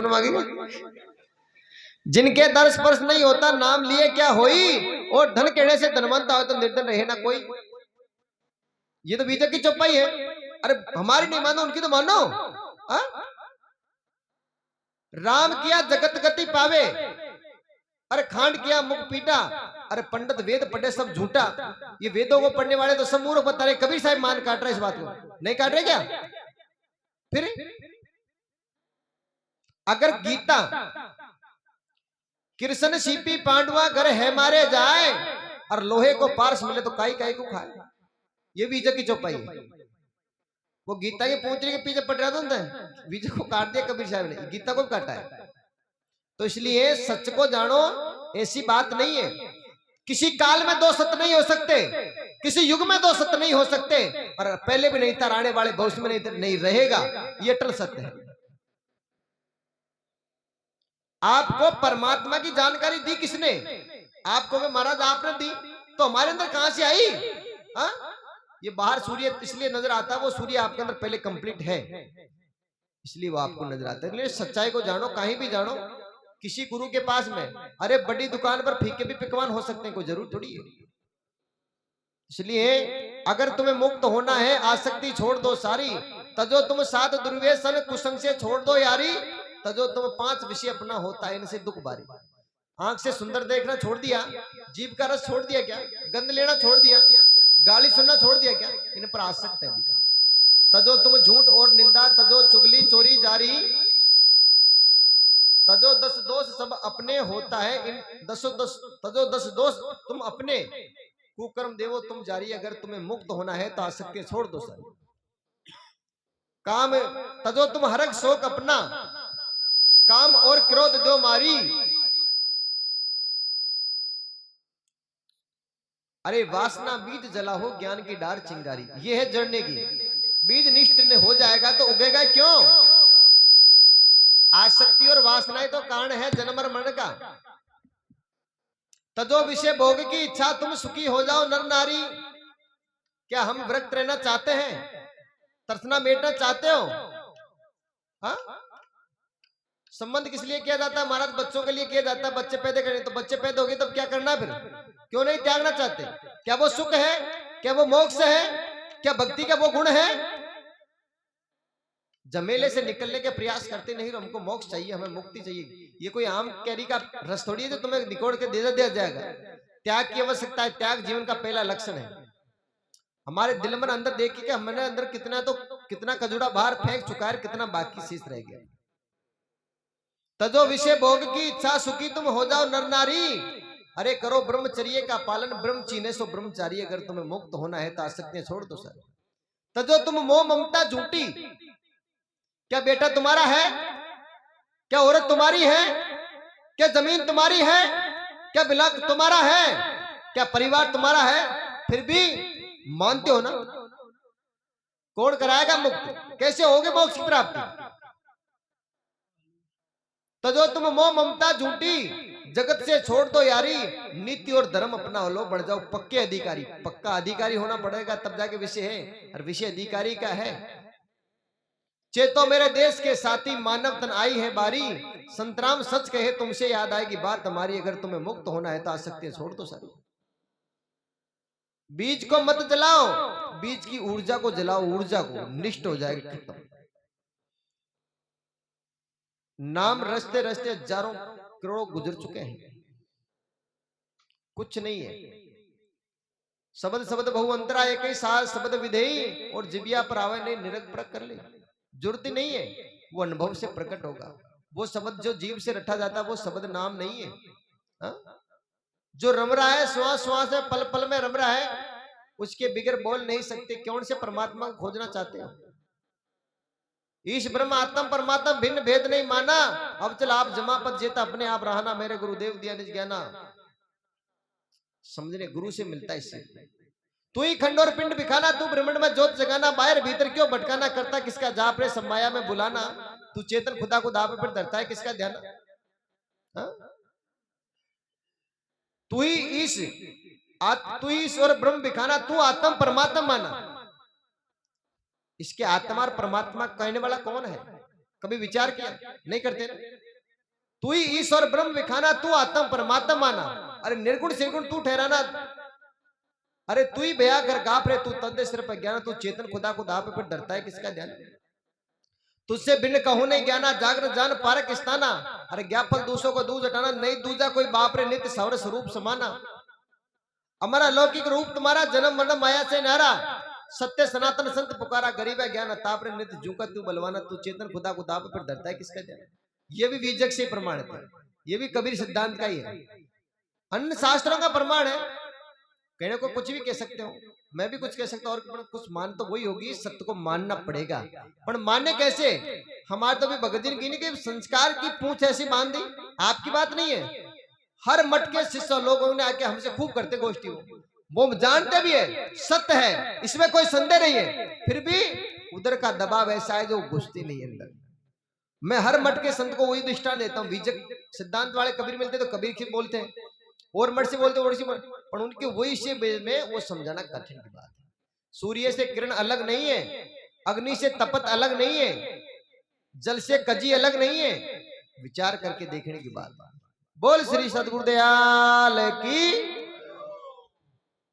मांगेगा। जिनके दर स्पर्श नहीं होता नाम लिए क्या होई, और धन कहने से धनवंत हो तो निर्धन रहे ना कोई। ये तो बीजक की चौपाई है। अरे हमारी नहीं मानो, उनकी तो मानो। हा? राम किया जगत गति पावे, अरे खांड किया मुख पीटा। अरे पंडित वेद पढ़े सब झूठा। ये वेदों को पढ़ने वाले तो सब मूर्ख बता रहे। कबीर साहब मान काट रहे इस बात को, नहीं काट रहे क्या? फिर अगर गीता कृष्ण सीपी पांडवा घर है मारे जाए, और लोहे को पारस मिले तो काई काई को खाए। ये बीजक की चौपाई है। वो गीता के पूंछने के पीछे पड़ रहा था, बीजक को काट दिया कबीर साहब ने, गीता को भी काटा है। तो इसलिए सच को जानो, ऐसी बात नहीं है। किसी काल में दो सत्य नहीं हो सकते, किसी युग में दो सत्य नहीं हो सकते, और पहले भी नहीं था, आने वाले भविष्य में नहीं रहेगा। ये अटल सत्य है। आपको परमात्मा की जानकारी दी किसने? आपको महाराज आपने दी, तो हमारे अंदर कहां से आई? हा? ये बाहर सूर्य इसलिए नजर आता है, वो सूर्य आपके अंदर पहले कंप्लीट है, इसलिए वो आपको नजर आता है। इसलिए सच्चाई को जानो, कहीं भी जानो। किसी गुरु के पास में, अरे बड़ी दुकान पर फीके भी पकवान हो सकते हैं, कोई जरूर थोड़ी है। इसलिए अगर तुम्हें मुक्त होना है, आसक्ति छोड़ दो सारी, तजो तुम सात दुर्व्यसन कुसंग से छोड़ दो यारी, तजो तुम पांच विषय अपना होता है इनसे दुख बारी। आंख से सुंदर देखना छोड़ दिया, जीभ का रस छोड़ दिया क्या, गंध लेना छोड़ दिया, गाली सुनना छोड़ दिया क्या, इन पर आसक्त है। तजो तुम झूठ और निंदा, तजो चुगली चोरी जारी, तजो 10 दोष सब अपने होता है इन तजो 10 दोष तुम अपने, कुकर्म देवो तुम जारी। अगर तुम्हें मुक्त होना है तो आसक्ति छोड़ दो सर। काम तजो तुम हरक शोक अपना, काम और क्रोध दो मारी। अरे वासना बीज जला हो, ज्ञान की डार चिंगारी। ये है जड़ने की। बीज निष्ठ ने हो जाएगा तो उगेगा क्यों? आसक्ति और वासनाएं तो कारण है जन्म और मरण का। तजो विषय भोग की इच्छा, तुम सुखी हो जाओ नर नारी। क्या हम व्रत रहना चाहते हैं? तरसना मेटना चाहते हो? हाँ? संबंध किस लिए किया जाता है महाराज? बच्चों के लिए किया जाता है, बच्चे पैदा करें। तो बच्चे पैदा हो गए तब क्या करना? फिर क्यों नहीं त्यागना चाहते? क्या वो सुख है? क्या वो मोक्ष है? क्या भक्ति का वो गुण है? जमेले से निकलने के प्रयास करते नहीं, हमको मोक्ष चाहिए, हमें मुक्ति चाहिए। ये कोई आम कैरी का रस थोड़ी है जो तुम्हें निकोड़ के दे दिया जाएगा। त्याग की आवश्यकता है, त्याग जीवन का पहला लक्षण है। हमारे दिल में अंदर देखिए कि हमने अंदर कितना कजूड़ा बाहर फेंक चुका है, कितना बाकी शेष रह गया। तजो विषय भोग की इच्छा, सुखी तुम हो जाओ नर नारी। अरे करो ब्रह्मचर्य का पालन, ब्रह्म चीने सो ब्रह्मचारी। अगर तुम्हें मुक्त होना है तो आसक्तियां छोड़ दो सर। तजो तुम मोह ममता झूठी। क्या बेटा तुम्हारा है? क्या औरत तुम्हारी है? क्या जमीन तुम्हारी है? क्या बिलाक तुम्हारा है? क्या परिवार तुम्हारा है? फिर भी मानते हो ना? कौन कराएगा मुक्त? कैसे होगे मोक्ष की प्राप्ति? तजो तुम मोह ममता झूठी, जगत से छोड़ दो यारी। नीति और धर्म अपना लो, बढ़ जाओ पक्के अधिकारी। पक्का अधिकारी होना पड़ेगा तब जाके विषय है, और विषय अधिकारी का है। चेतो मेरे देश के साथी, मानव तन आई है बारी। संतराम सच कहे तुमसे याद आएगी बात हमारी। अगर तुम्हें मुक्त होना है तो आसक्तियां छोड़ दो सारी। बीज को मत जलाओ, बीज की ऊर्जा को जलाओ, ऊर्जा को। निष्ठ हो जाएगा खत्म। नाम रचते रचते हजारों करोड़ों गुजर चुके हैं, कुछ नहीं है। शब्द शब्द बहु अंतरा एक ही साथ, शब्द विधेयी और जिबिया पर आवे नहीं, निरग प्रक कर ले। जरूरत नहीं है, वो अनुभव से प्रकट होगा। वो शब्द जो जीव से रटा जाता है वो शब्द नाम नहीं है। हा? जो रम रहा है श्वास श्वास में, पल पल में रम रहा है, उसके बिगर बोल नहीं सकते। क्यों से परमात्मा को खोजना चाहते हो? ईश ब्रह्म आत्म परमात्मा भिन्न भेद नहीं माना। अब चल आप जमा पद जेता अपने आप रहना, मेरे गुरुदेव दिया निज ज्ञाना। समझने गुरु से मिलता है इससे। तू ही खंड और पिंड बिखाना, तू ब्रह्मांड में जोत जगाना। बाहर भीतर क्यों भटकाना, करता किसका जाप रे समाया में बुलाना। तू चेतन खुदा को दाव पर धरता है किसका ध्यान? तू ही ईश्वर ब्रह्म बिखाना, तू आत्म परमात्मा माना। इसके आत्मा और परमात्मा कहने वाला कौन है? कभी विचार किया? नहीं करते ना। तू ही ईश्वर ब्रह्म विखाना, तू आत्म परमात्मा माना। अरे निर्गुण निर्गुण तू ठहराना। अरे तू ही भया कर गाप रे, तू तद सिर पर ज्ञान, तू चेतन खुदा को दाप पर डरता है किसका ध्यान? तुझसे भिन्न कहूं नहीं ज्ञाना, जागृत जान पारक स्थाना। अरे ज्ञापल दूसरों को दूज हटाना, नहीं दूजा कोई बाप रे, नित्य सवर स्वरूप समाना। हमारा लौकिक रूप तुम्हारा, जन्म मरण माया से नारा। सत्य सनातन संत पुकारा, गरीब है ज्ञान ताप रे, नित्य झुका तू बलवाना, तू चेतन खुदा को दाप पर डरता है किसका ध्यान? ये भी बीजक से प्रमाणित है, ये भी कबीर सिद्धांत का ही है, अन्य शास्त्रों का प्रमाण है। कहने को कुछ भी कह सकते हो, मैं भी कुछ कह सकता हूँ, और कुछ मान तो वही होगी, सत्य को मानना पड़ेगा। पर मानने कैसे? हमारे तो भी भगत जी ने कि संस्कार की पूंछ ऐसी मान दी, आपकी बात नहीं है। हर मठ के शिष्य लोगों ने आके हमसे खूब करते गोष्ठी, वो जानते भी है सत्य है, इसमें कोई संदेह नहीं है, फिर भी उधर का दबाव ऐसा है जो घुसती नहीं अंदर। मैं हर मठ के संत को वही दृष्टांत देता हूँ। बीजक सिद्धांत वाले कबीर मिलते तो कबीर की बोलते हैं, और मठ से बोलते और पर उनके वही से में वो समझाना कठिन की बात है। सूर्य से किरण अलग नहीं है, अग्नि से तपत अलग नहीं है, जल से कजी अलग नहीं है, विचार करके देखने की बात। बोल श्री सद्गुरुदयाल की।